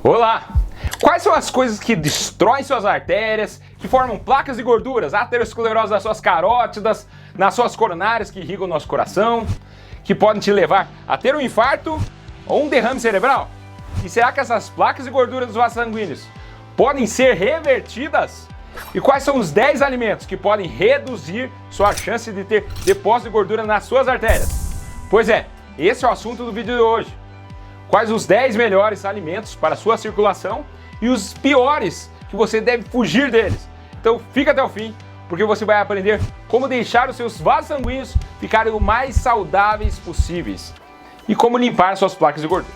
Olá! Quais são as coisas que destroem suas artérias, que formam placas de gorduras, aterosclerose nas suas carótidas, nas suas coronárias que irrigam o nosso coração, que podem te levar a ter um infarto ou um derrame cerebral? E será que essas placas de gordura dos vasos sanguíneos podem ser revertidas? E quais são os 10 alimentos que podem reduzir sua chance de ter depósito de gordura nas suas artérias? Pois é, esse é o assunto do vídeo de hoje. Quais os 10 melhores alimentos para a sua circulação e os piores que você deve fugir deles. Então fica até o fim, porque você vai aprender como deixar os seus vasos sanguíneos ficarem o mais saudáveis possíveis e como limpar suas placas de gordura.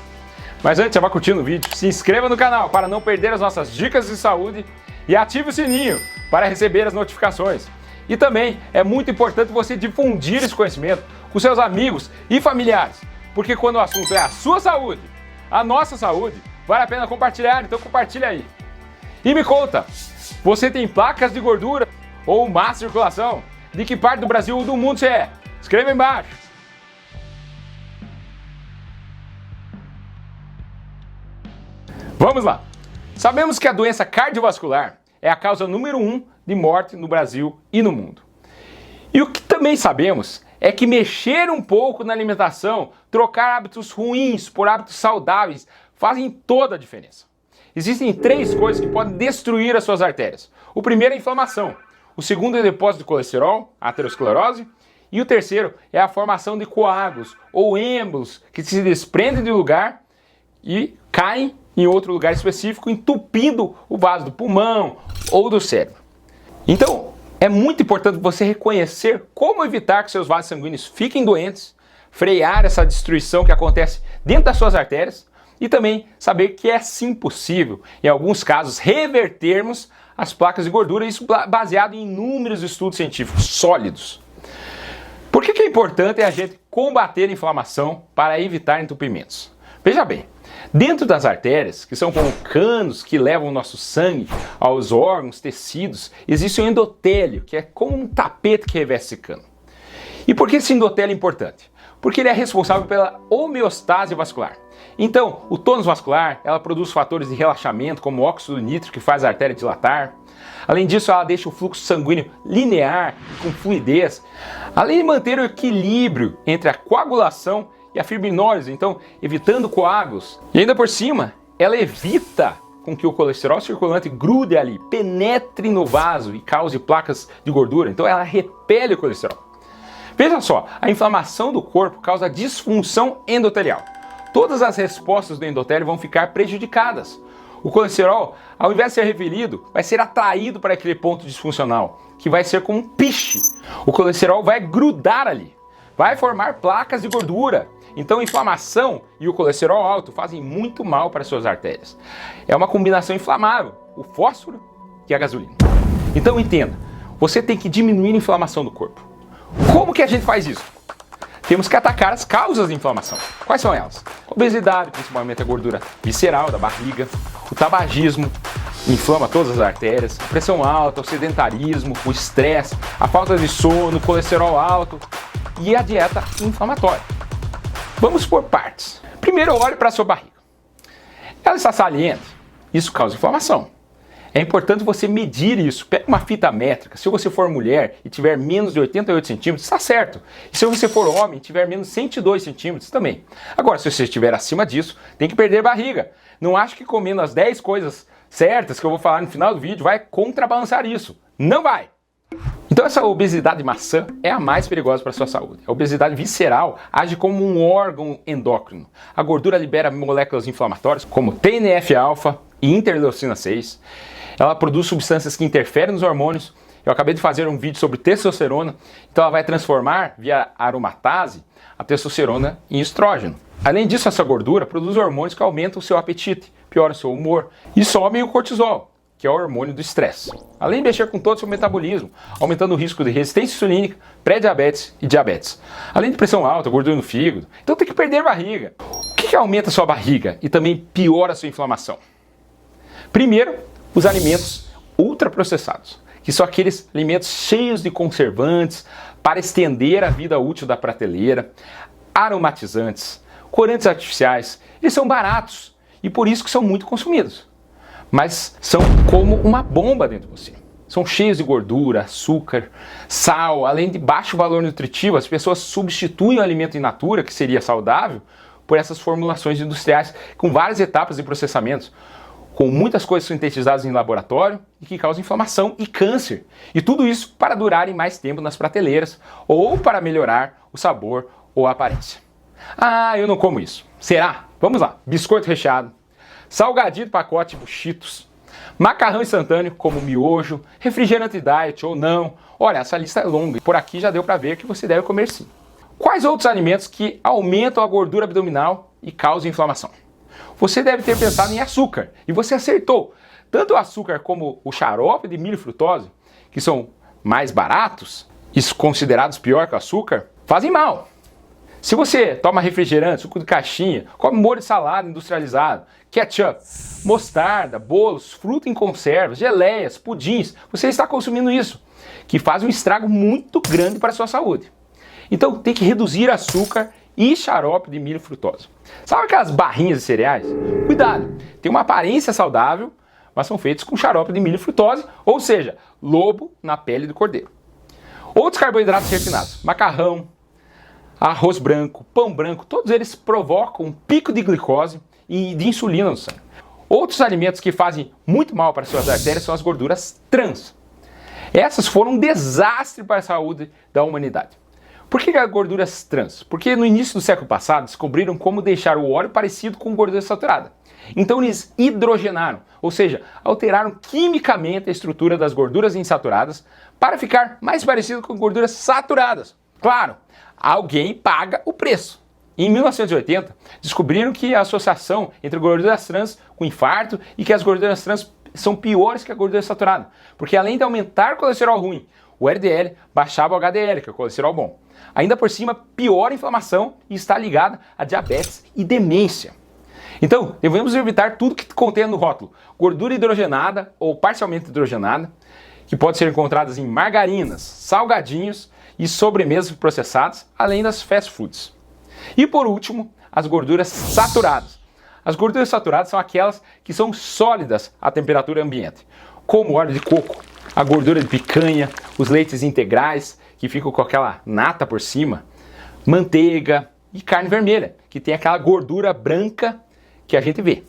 Mas antes, já vá curtindo o vídeo, se inscreva no canal para não perder as nossas dicas de saúde e ative o sininho para receber as notificações. E também é muito importante você difundir esse conhecimento com seus amigos e familiares, porque quando o assunto é a sua saúde, a nossa saúde, vale a pena compartilhar, então compartilha aí. E me conta, você tem placas de gordura ou má circulação? De que parte do Brasil ou do mundo você é? Escreva aí embaixo. Vamos lá. Sabemos que a doença cardiovascular é a causa número 1 de morte no Brasil e no mundo. E o que também sabemos é que mexer um pouco na alimentação, trocar hábitos ruins por hábitos saudáveis, fazem toda a diferença. Existem 3 coisas que podem destruir as suas artérias. O primeiro é a inflamação, o segundo é o depósito de colesterol, a aterosclerose, e o terceiro é a formação de coágulos ou êmbolos que se desprendem de lugar e caem em outro lugar específico, entupindo o vaso do pulmão ou do cérebro. Então, é muito importante você reconhecer como evitar que seus vasos sanguíneos fiquem doentes, frear essa destruição que acontece dentro das suas artérias e também saber que é sim possível, em alguns casos, revertermos as placas de gordura, isso baseado em inúmeros estudos científicos sólidos. Por que é importante a gente combater a inflamação para evitar entupimentos? Veja bem, dentro das artérias, que são como canos que levam o nosso sangue aos órgãos, tecidos, existe um endotélio, que é como um tapete que reveste esse cano. E por que esse endotélio é importante? Porque ele é responsável pela homeostase vascular. Então, o tônus vascular, ela produz fatores de relaxamento, como o óxido nítrico, que faz a artéria dilatar. Além disso, ela deixa o fluxo sanguíneo linear, com fluidez, além de manter o equilíbrio entre a coagulação e a fibrinólise, então evitando coágulos. E ainda por cima, ela evita com que o colesterol circulante grude ali, penetre no vaso e cause placas de gordura. Então ela repele o colesterol. Veja só, a inflamação do corpo causa disfunção endotelial. Todas as respostas do endotélio vão ficar prejudicadas. O colesterol, ao invés de ser repelido, vai ser atraído para aquele ponto disfuncional, que vai ser como um piche. O colesterol vai grudar ali, vai formar placas de gordura. Então a inflamação e o colesterol alto fazem muito mal para as suas artérias. É uma combinação inflamável, o fósforo e a gasolina. Então entenda, você tem que diminuir a inflamação do corpo. Como que a gente faz isso? Temos que atacar as causas de inflamação. Quais são elas? Obesidade, principalmente a gordura visceral da barriga, o tabagismo, inflama todas as artérias, a pressão alta, o sedentarismo, o estresse, a falta de sono, o colesterol alto e a dieta inflamatória. Vamos por partes. Primeiro, olhe para a sua barriga. Ela está saliente? Isso causa inflamação. É importante você medir isso. Pega uma fita métrica. Se você for mulher e tiver menos de 88 centímetros, está certo. E se você for homem e tiver menos de 102 centímetros, também. Agora, se você estiver acima disso, tem que perder barriga. Não acho que comendo as 10 coisas certas que eu vou falar no final do vídeo vai contrabalançar isso. Não vai! Então essa obesidade maçã é a mais perigosa para a sua saúde. A obesidade visceral age como um órgão endócrino. A gordura libera moléculas inflamatórias como TNF-alfa e interleucina 6. Ela produz substâncias que interferem nos hormônios. Eu acabei de fazer um vídeo sobre testosterona, então ela vai transformar, via aromatase, a testosterona em estrógeno. Além disso, essa gordura produz hormônios que aumentam o seu apetite, pioram o seu humor e sobem o cortisol, que é o hormônio do estresse. Além de mexer com todo o seu metabolismo, aumentando o risco de resistência insulínica, pré-diabetes e diabetes. Além de pressão alta, gordura no fígado. Então tem que perder barriga. O que aumenta a sua barriga e também piora a sua inflamação? Primeiro, os alimentos ultraprocessados, que são aqueles alimentos cheios de conservantes para estender a vida útil da prateleira, aromatizantes, corantes artificiais. Eles são baratos e por isso que são muito consumidos. Mas são como uma bomba dentro de você. São cheios de gordura, açúcar, sal, além de baixo valor nutritivo. As pessoas substituem o alimento in natura, que seria saudável, por essas formulações industriais com várias etapas de processamentos, com muitas coisas sintetizadas em laboratório e que causam inflamação e câncer. E tudo isso para durarem mais tempo nas prateleiras ou para melhorar o sabor ou a aparência. Ah, eu não como isso. Será? Vamos lá. Biscoito recheado, salgadinho de pacote tipo Cheetos, macarrão instantâneo como miojo, refrigerante diet ou não. Olha, essa lista é longa e por aqui já deu para ver que você deve comer sim. Quais outros alimentos que aumentam a gordura abdominal e causam inflamação? Você deve ter pensado em açúcar e você acertou. Tanto o açúcar como o xarope de milho frutose, que são mais baratos e considerados pior que o açúcar, fazem mal. Se você toma refrigerante, suco de caixinha, come molho de salada industrializado, ketchup, mostarda, bolos, fruta em conservas, geleias, pudins, você está consumindo isso, que faz um estrago muito grande para a sua saúde. Então tem que reduzir açúcar e xarope de milho frutose. Sabe aquelas barrinhas de cereais? Cuidado, tem uma aparência saudável, mas são feitos com xarope de milho frutose, ou seja, lobo na pele do cordeiro. Outros carboidratos refinados, macarrão, arroz branco, pão branco, todos eles provocam um pico de glicose e de insulina no sangue. Outros alimentos que fazem muito mal para as suas artérias são as gorduras trans. Essas foram um desastre para a saúde da humanidade. Por que as gorduras trans? Porque no início do século passado descobriram como deixar o óleo parecido com gordura saturada. Então eles hidrogenaram, ou seja, alteraram quimicamente a estrutura das gorduras insaturadas para ficar mais parecido com gorduras saturadas. Claro, alguém paga o preço. Em 1980, descobriram que a associação entre gorduras trans com infarto e que as gorduras trans são piores que a gordura saturada, porque além de aumentar o colesterol ruim, o LDL baixava o HDL, que é o colesterol bom. Ainda por cima, piora a inflamação e está ligada a diabetes e demência. Então, devemos evitar tudo que contém no rótulo gordura hidrogenada ou parcialmente hidrogenada, que pode ser encontradas em margarinas, salgadinhos e sobremesas processadas, além das fast foods. E por último, as gorduras saturadas. As gorduras saturadas são aquelas que são sólidas à temperatura ambiente, como o óleo de coco, a gordura de picanha, os leites integrais, que ficam com aquela nata por cima, manteiga e carne vermelha, que tem aquela gordura branca que a gente vê.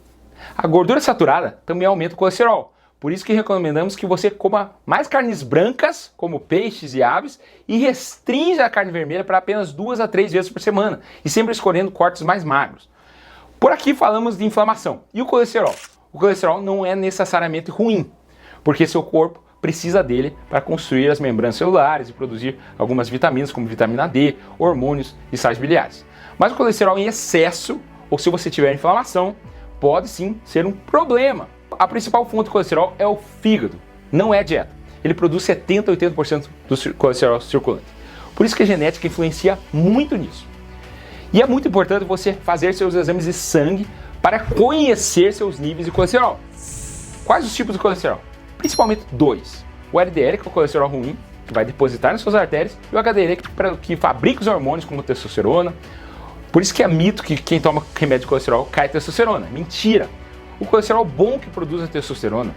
A gordura saturada também aumenta o colesterol, por isso que recomendamos que você coma mais carnes brancas, como peixes e aves, e restrinja a carne vermelha para apenas 2 a 3 vezes por semana, e sempre escolhendo cortes mais magros. Por aqui falamos de inflamação. E o colesterol? O colesterol não é necessariamente ruim, porque seu corpo precisa dele para construir as membranas celulares e produzir algumas vitaminas, como vitamina D, hormônios e sais biliares. Mas o colesterol em excesso, ou se você tiver inflamação, pode sim ser um problema. A principal fonte de colesterol é o fígado, não é a dieta. Ele produz 70 a 80% do colesterol circulante. Por isso que a genética influencia muito nisso. E é muito importante você fazer seus exames de sangue para conhecer seus níveis de colesterol. Quais os tipos de colesterol? Principalmente 2. O LDL, que é o colesterol ruim, que vai depositar nas suas artérias, e o HDL, que fabrica os hormônios como testosterona. Por isso que é mito que quem toma remédio de colesterol cai testosterona. Mentira! O colesterol bom que produz a testosterona,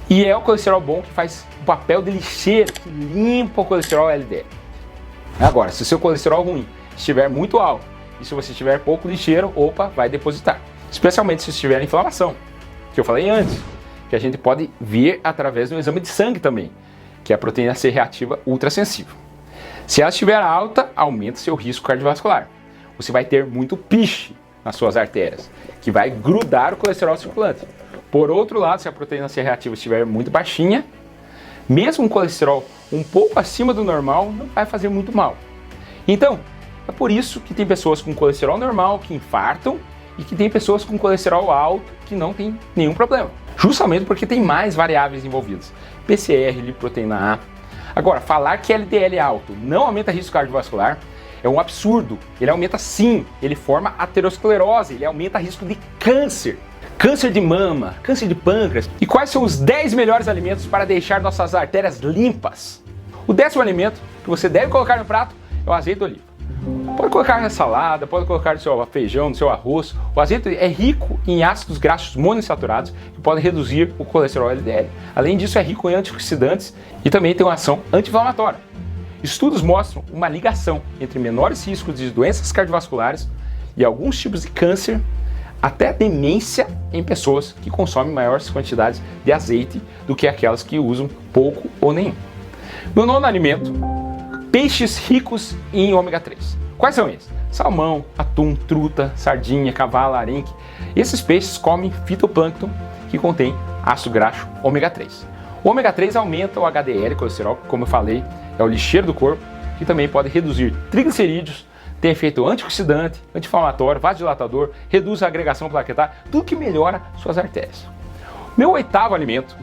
e é o colesterol bom que faz o papel de lixeiro, que limpa o colesterol LDL. Agora, se o seu colesterol ruim estiver muito alto, e se você tiver pouco lixeiro, opa, vai depositar. Especialmente se estiver inflamação, que eu falei antes, que a gente pode ver através do exame de sangue também, que é a proteína C reativa ultrassensível. Se ela estiver alta, aumenta seu risco cardiovascular. Você vai ter muito piche nas suas artérias, que vai grudar o colesterol circulante. Por outro lado, se a proteína C reativa estiver muito baixinha, mesmo um colesterol um pouco acima do normal, não vai fazer muito mal. Então, é por isso que tem pessoas com colesterol normal que infartam e que tem pessoas com colesterol alto que não tem nenhum problema. Justamente porque tem mais variáveis envolvidas. PCR, lipoproteína A. Agora, falar que LDL alto não aumenta risco cardiovascular é um absurdo. Ele aumenta sim, ele forma aterosclerose, ele aumenta risco de câncer. Câncer de mama, câncer de pâncreas. E quais são os 10 melhores alimentos para deixar nossas artérias limpas? O 10º alimento que você deve colocar no prato é o azeite de oliva. Pode colocar na salada, pode colocar no seu feijão, no seu arroz. O azeite é rico em ácidos graxos monoinsaturados que podem reduzir o colesterol LDL. Além disso, é rico em antioxidantes e também tem uma ação anti-inflamatória. Estudos mostram uma ligação entre menores riscos de doenças cardiovasculares e alguns tipos de câncer, até demência em pessoas que consomem maiores quantidades de azeite do que aquelas que usam pouco ou nenhum. Meu nono alimento, peixes ricos em ômega 3. Quais são eles? Salmão, atum, truta, sardinha, cavalo, arenque. Esses peixes comem fitoplâncton que contém ácido graxo ômega 3. O ômega 3 aumenta o HDL, colesterol, como eu falei, é o lixeiro do corpo, que também pode reduzir triglicerídeos, tem efeito antioxidante, anti-inflamatório, vasodilatador, reduz a agregação plaquetária, tudo que melhora suas artérias. Meu oitavo alimento,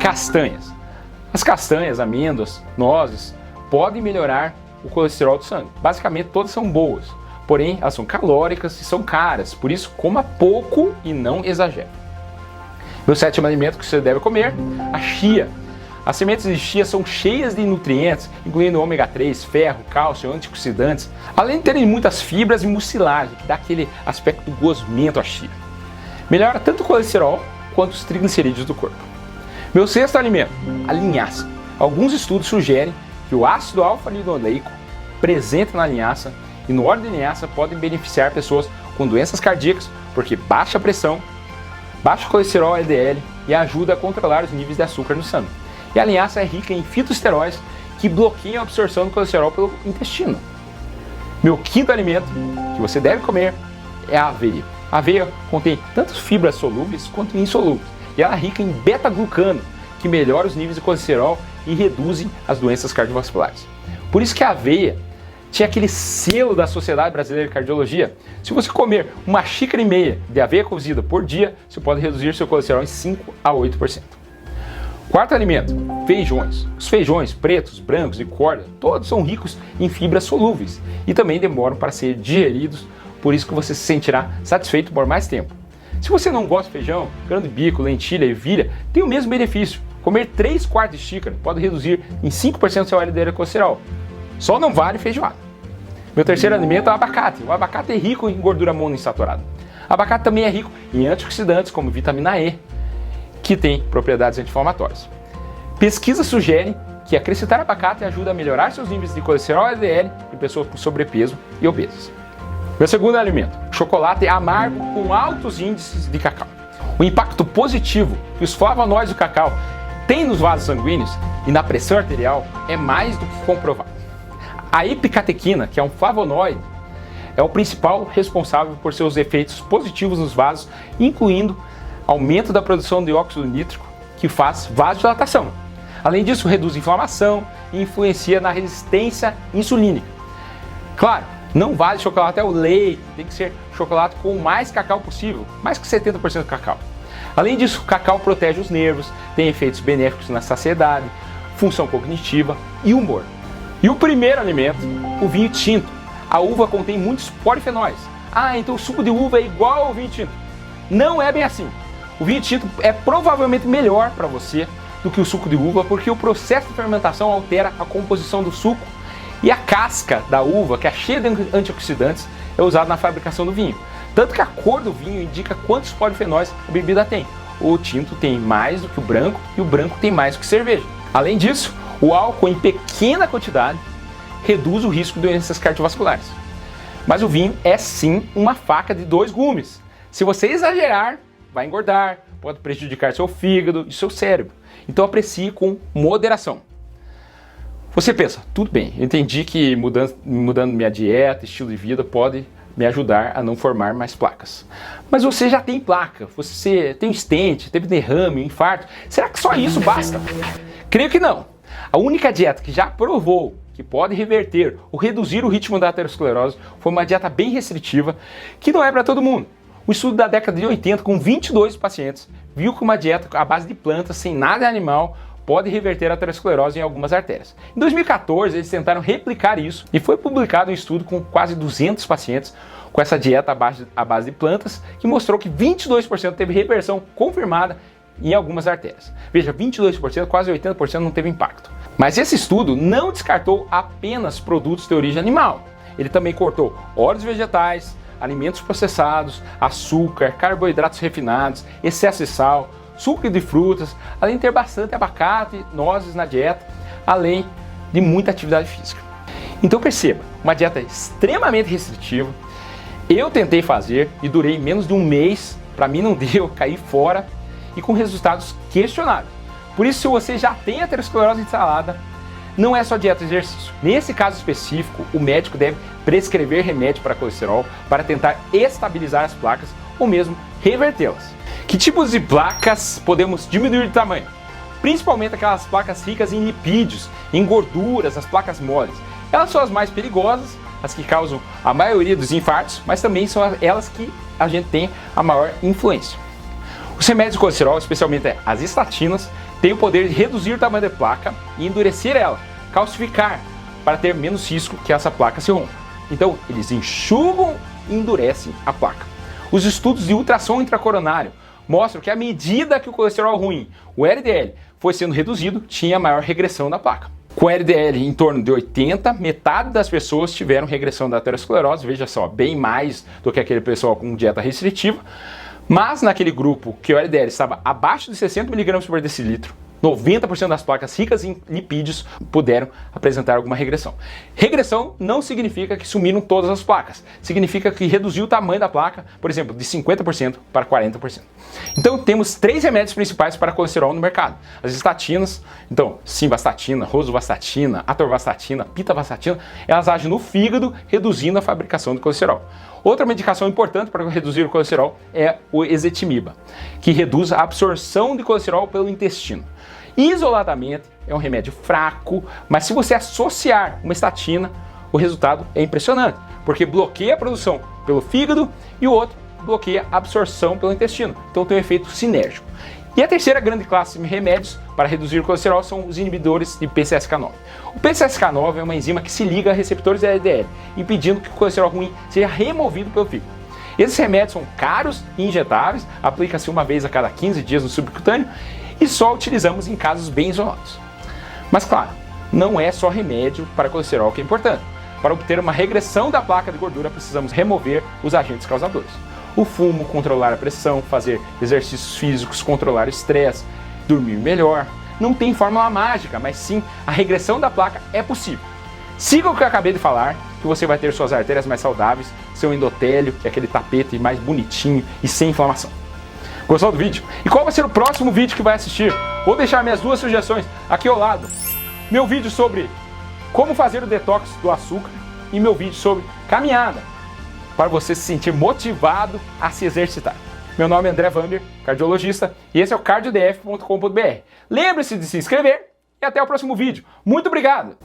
castanhas. As castanhas, amêndoas, nozes, podem melhorar o colesterol do sangue. Basicamente todas são boas, porém elas são calóricas e são caras, por isso coma pouco e não exagere. Meu sétimo alimento que você deve comer, a chia. As sementes de chia são cheias de nutrientes, incluindo ômega 3, ferro, cálcio, antioxidantes, além de terem muitas fibras e mucilagem, que dá aquele aspecto gosmento à chia. Melhora tanto o colesterol quanto os triglicerídeos do corpo. Meu sexto alimento, a linhaça. Alguns estudos sugerem que o ácido alfa-linoleico presente na linhaça e no óleo de linhaça podem beneficiar pessoas com doenças cardíacas, porque baixa pressão, baixo colesterol LDL e ajuda a controlar os níveis de açúcar no sangue. E a linhaça é rica em fitoesteróis que bloqueiam a absorção do colesterol pelo intestino. Meu quinto alimento que você deve comer é a aveia. A aveia contém tanto fibras solúveis quanto insolúveis e ela é rica em beta-glucano, que melhora os níveis de colesterol e reduzem as doenças cardiovasculares. Por isso que a aveia tinha aquele selo da Sociedade Brasileira de Cardiologia. Se você comer uma xícara e meia de aveia cozida por dia, você pode reduzir seu colesterol em 5 a 8%. Quarto alimento, feijões. Os feijões pretos, brancos e corda, todos são ricos em fibras solúveis e também demoram para ser digeridos, por isso que você se sentirá satisfeito por mais tempo. Se você não gosta de feijão, grão de bico, lentilha e ervilha, tem o mesmo benefício. Comer 3/4 de xícara pode reduzir em 5% seu LDL colesterol. Só não vale feijoada. Meu terceiro alimento é o abacate. O abacate é rico em gordura monoinsaturada. O abacate também é rico em antioxidantes como vitamina E, que tem propriedades anti-inflamatórias. Pesquisas sugerem que acrescentar abacate ajuda a melhorar seus níveis de colesterol LDL em pessoas com sobrepeso e obesas. Meu segundo alimento, chocolate amargo com altos índices de cacau. O impacto positivo que os flavonoides do cacau têm nos vasos sanguíneos e na pressão arterial é mais do que comprovado. A epicatequina, que é um flavonoide, é o principal responsável por seus efeitos positivos nos vasos, incluindo aumento da produção de óxido nítrico, que faz vasodilatação. Além disso, reduz inflamação e influencia na resistência insulínica. Claro, não vale chocolate ao leite, tem que ser chocolate com o mais cacau possível, mais que 70% de cacau. Além disso, o cacau protege os nervos, tem efeitos benéficos na saciedade, função cognitiva e humor. E o primeiro alimento, o vinho tinto. A uva contém muitos polifenóis. Então o suco de uva é igual ao vinho tinto. Não é bem assim. O vinho tinto é provavelmente melhor para você do que o suco de uva, porque o processo de fermentação altera a composição do suco e a casca da uva, que é cheia de antioxidantes, é usada na fabricação do vinho. Tanto que a cor do vinho indica quantos polifenóis a bebida tem. O tinto tem mais do que o branco e o branco tem mais do que cerveja. Além disso, o álcool em pequena quantidade reduz o risco de doenças cardiovasculares. Mas o vinho é sim uma faca de dois gumes. Se você exagerar, vai engordar, pode prejudicar seu fígado e seu cérebro. Então aprecie com moderação. Você pensa, tudo bem, eu entendi que mudando minha dieta, estilo de vida pode me ajudar a não formar mais placas. Mas você já tem placa, você tem um stent, teve derrame, um infarto. Será que só isso basta? Creio que não. A única dieta que já provou que pode reverter ou reduzir o ritmo da aterosclerose foi uma dieta bem restritiva, que não é para todo mundo. Um estudo da década de 80 com 22 pacientes viu que uma dieta à base de plantas, sem nada animal, pode reverter a aterosclerose em algumas artérias. Em 2014, eles tentaram replicar isso e foi publicado um estudo com quase 200 pacientes com essa dieta à base de plantas, que mostrou que 22% teve reversão confirmada em algumas artérias. Veja, 22%, quase 80% não teve impacto. Mas esse estudo não descartou apenas produtos de origem animal. Ele também cortou óleos vegetais, alimentos processados, açúcar, carboidratos refinados, excesso de sal, suco de frutas, além de ter bastante abacate, nozes na dieta, além de muita atividade física. Então perceba, uma dieta extremamente restritiva. Eu tentei fazer e durei menos de um mês, para mim não deu, caí fora e com resultados questionáveis. Por isso, se você já tem aterosclerose instalada, não é só dieta e exercício. Nesse caso específico, o médico deve prescrever remédio para colesterol para tentar estabilizar as placas ou mesmo revertê-las. Que tipos de placas podemos diminuir de tamanho? Principalmente aquelas placas ricas em lipídios, em gorduras, as placas moles. Elas são as mais perigosas, as que causam a maioria dos infartos, mas também são elas que a gente tem a maior influência. Os remédios de colesterol, especialmente as estatinas, têm o poder de reduzir o tamanho da placa e endurecer ela, calcificar, para ter menos risco que essa placa se rompa. Então, eles enxugam e endurecem a placa. Os estudos de ultrassom intracoronário mostram que à medida que o colesterol ruim, o LDL, foi sendo reduzido, tinha maior regressão da placa. Com LDL em torno de 80, metade das pessoas tiveram regressão da aterosclerose, veja só, bem mais do que aquele pessoal com dieta restritiva. Mas naquele grupo que o LDL estava abaixo de 60 mg por decilitro, 90% das placas ricas em lipídios puderam apresentar alguma regressão. Regressão não significa que sumiram todas as placas, significa que reduziu o tamanho da placa, por exemplo, de 50% para 40%. Então temos 3 remédios principais para colesterol no mercado. As estatinas, então simvastatina, rosuvastatina, atorvastatina, pitavastatina, elas agem no fígado, reduzindo a fabricação de colesterol. Outra medicação importante para reduzir o colesterol é o ezetimiba, que reduz a absorção de colesterol pelo intestino. Isoladamente é um remédio fraco, mas se você associar uma estatina, o resultado é impressionante, porque bloqueia a produção pelo fígado e o outro bloqueia a absorção pelo intestino. Então tem um efeito sinérgico. E a terceira grande classe de remédios para reduzir o colesterol são os inibidores de PCSK9. O PCSK9 é uma enzima que se liga a receptores de LDL, impedindo que o colesterol ruim seja removido pelo fígado. Esses remédios são caros e injetáveis, aplica-se uma vez a cada 15 dias no subcutâneo e só utilizamos em casos bem isolados. Mas claro, não é só remédio para colesterol que é importante. Para obter uma regressão da placa de gordura, precisamos remover os agentes causadores. O fumo, controlar a pressão, fazer exercícios físicos, controlar o estresse, dormir melhor. Não tem fórmula mágica, mas sim a regressão da placa é possível. Siga o que eu acabei de falar, que você vai ter suas artérias mais saudáveis, seu endotélio, que é aquele tapete mais bonitinho e sem inflamação. Gostou do vídeo? E qual vai ser o próximo vídeo que vai assistir? Vou deixar minhas 2 sugestões aqui ao lado. Meu vídeo sobre como fazer o detox do açúcar e meu vídeo sobre caminhada, para você se sentir motivado a se exercitar. Meu nome é André Vander, cardiologista, e esse é o cardiodf.com.br. Lembre-se de se inscrever e até o próximo vídeo. Muito obrigado!